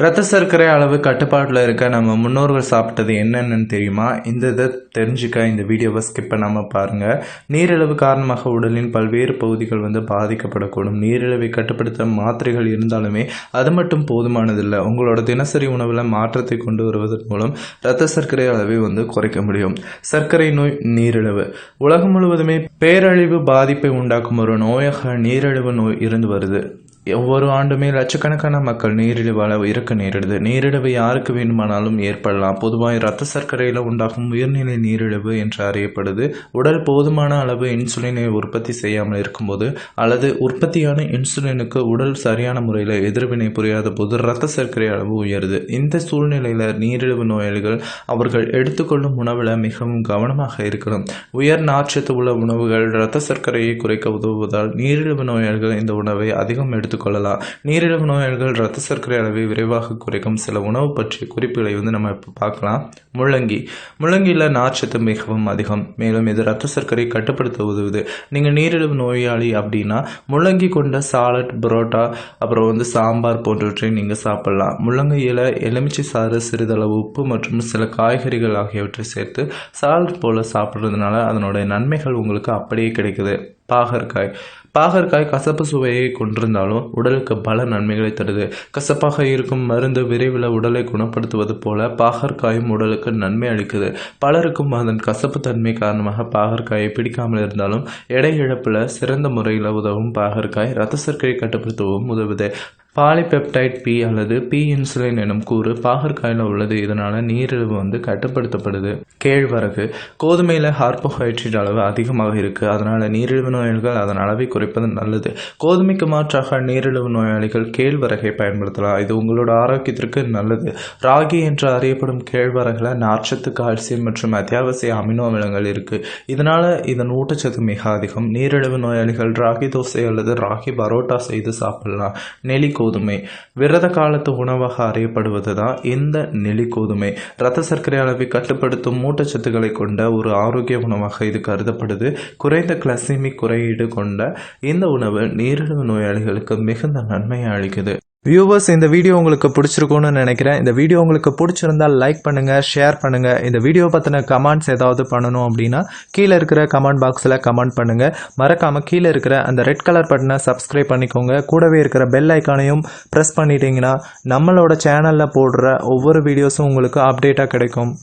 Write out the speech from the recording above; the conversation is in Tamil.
ரத்த சர்க்கரை அளவு கட்டுப்பாட்டில் இருக்க நம்ம முன்னோர்கள் சாப்பிட்டது என்னென்னு தெரியுமா? இந்த இதை தெரிஞ்சுக்க இந்த வீடியோவை ஸ்கிப் பண்ணாமல் பாருங்கள். நீரிழிவு காரணமாக உடலின் பல்வேறு பகுதிகள் பாதிக்கப்படக்கூடும். நீரிழிவை கட்டுப்படுத்த மாத்திரைகள் இருந்தாலுமே அது மட்டும் போதுமானதில்லை. உங்களோட தினசரி உணவில் மாற்றத்தை கொண்டு வருவதன் மூலம் ரத்த சர்க்கரை அளவை குறைக்க முடியும். சர்க்கரை நோய், நீரிழிவு உலகம் முழுவதுமே பேரழிவு பாதிப்பை உண்டாக்கும் ஒரு நோயாக நீரிழிவு நோய் இருந்து வருது. ஒவ்வொரு ஆண்டுமே லட்சக்கணக்கான மக்கள் நீரிழிவால் இறக்க நேரிடுது. நீரிழிவு யாருக்கு வேண்டுமானாலும் ஏற்படலாம். பொதுவாக இரத்த சர்க்கரையில் உண்டாகும் உயர்நிலை நீரிழிவு என்று அறியப்படுது. உடல் போதுமான அளவு இன்சுலினை உற்பத்தி செய்யாமல் இருக்கும்போது அல்லது உற்பத்தியான இன்சுலினுக்கு உடல் சரியான முறையில் எதிர்வினை புரியாத போது இரத்த சர்க்கரை அளவு உயருது. இந்த சூழ்நிலையில் நீரிழிவு நோயாளிகள் அவர்கள் எடுத்துக்கொள்ளும் உணவில் மிகவும் கவனமாக இருக்கணும். உயர் நார்ச்சத்து உள்ள உணவுகள் இரத்த சர்க்கரையை குறைக்க உதவுவதால் நீரிழிவு நோயாளிகள் இந்த உணவை அதிகம் கொள்ளலாம். நீரிழிவு நோயாளிகள் இரத்த சர்க்கரை அளவை விரைவாக குறைக்கும் சில உணவு பற்றிய குறிப்புகளை நம்ம இப்போ பார்க்கலாம். முள்ளங்கியில் நார்ச்சத்து மிகவும் அதிகம். மேலும் இது இரத்த சர்க்கரை கட்டுப்படுத்த உதவுது. நீங்கள் நீரிழிவு நோயாளி அப்படின்னா முள்ளங்கி கொண்ட சாலட், புரோட்டா, அப்புறம் சாம்பார் போன்றவற்றை நீங்கள் சாப்பிடலாம். முள்ளங்கியில் எலுமிச்சை சாறு, சிறிதளவு உப்பு மற்றும் சில காய்கறிகள் ஆகியவற்றை சேர்த்து சாலட் போல சாப்பிட்றதுனால அதனுடைய நன்மைகள் உங்களுக்கு அப்படியே கிடைக்குது. பாகற்காய் கசப்பு சுவையை கொண்டிருந்தாலும் உடலுக்கு பல நன்மைகளை தருது. கசப்பாக இருக்கும் மருந்து விரைவில் உடலை குணப்படுத்துவது போல பாகற்காயும் உடலுக்கு நன்மை அளிக்குது. பலருக்கும் அதன் கசப்பு தன்மை காரணமாக பாகற்காயை பிடிக்காமல் இருந்தாலும் எடை இழப்பில் சிறந்த முறையில் உதவும் பாகற்காய் இரத்த சர்க்கரை கட்டுப்படுத்தவும் உதவுது. பாலிபெப்டைட் பி அல்லது பி இன்சுலின் எனும் கூறு பாகற்காயில் உள்ளது. இதனால் நீரிழிவு கட்டுப்படுத்தப்படுது. கேழ்வரகு கோதுமையில் கார்போஹைட்ரேட் அளவு அதிகமாக இருக்குது. அதனால் நீரிழிவு நோயாளிகள் அதன் அளவை குறைப்பது நல்லது. கோதுமைக்கு மாற்றாக நீரிழிவு நோயாளிகள் கேழ்வரகை பயன்படுத்தலாம். இது உங்களோட ஆரோக்கியத்திற்கு நல்லது. ராகி என்று அறியப்படும் கேழ்வரகுல நார்ச்சத்து, கால்சியம் மற்றும் அத்தியாவசிய அமினோ அமிலங்கள் இருக்குது. இதனால் இதன் ஊட்டச்சத்து மிக அதிகம். நீரிழிவு நோயாளிகள் ராகி தோசை அல்லது ராகி பரோட்டா செய்து சாப்பிடலாம். நெல்லிக்கோதுமை விரத காலத்து உணவாக அறியப்படுவது தான் இந்த நெல்லிக்கோதுமை. இரத்த சர்க்கரை அளவை கட்டுப்படுத்தும் ஊட்டச்சத்துக்களை கொண்ட ஒரு ஆரோக்கிய உணவாக இது கருதப்படுது. குறைந்த கிளைசெமிக் குறியீடு கொண்ட இந்த உணவு நீரிழிவு நோயாளிகளுக்கு மிகுந்த நன்மையை அளிக்குது. வியூவர்ஸ், இந்த வீடியோ உங்களுக்கு பிடிச்சிருக்கும்னு நினைக்கிறேன். இந்த வீடியோ உங்களுக்கு பிடிச்சிருந்தால் லைக் பண்ணுங்கள், ஷேர் பண்ணுங்கள். இந்த வீடியோ பற்றின கமெண்ட்ஸ் ஏதாவது பண்ணணும் அப்படின்னா கீழே இருக்கிற கமெண்ட் பாக்ஸில் கமெண்ட் பண்ணுங்கள். மறக்காமல் கீழே இருக்கிற அந்த ரெட் கலர் பட்டனை சப்ஸ்கிரைப் பண்ணிக்கோங்க. கூடவே இருக்கிற பெல் ஐக்கானையும் ப்ரெஸ் பண்ணிட்டீங்கன்னா நம்மளோட சேனலில் போடுற ஒவ்வொரு வீடியோஸும் உங்களுக்கு அப்டேட்டாக கிடைக்கும்.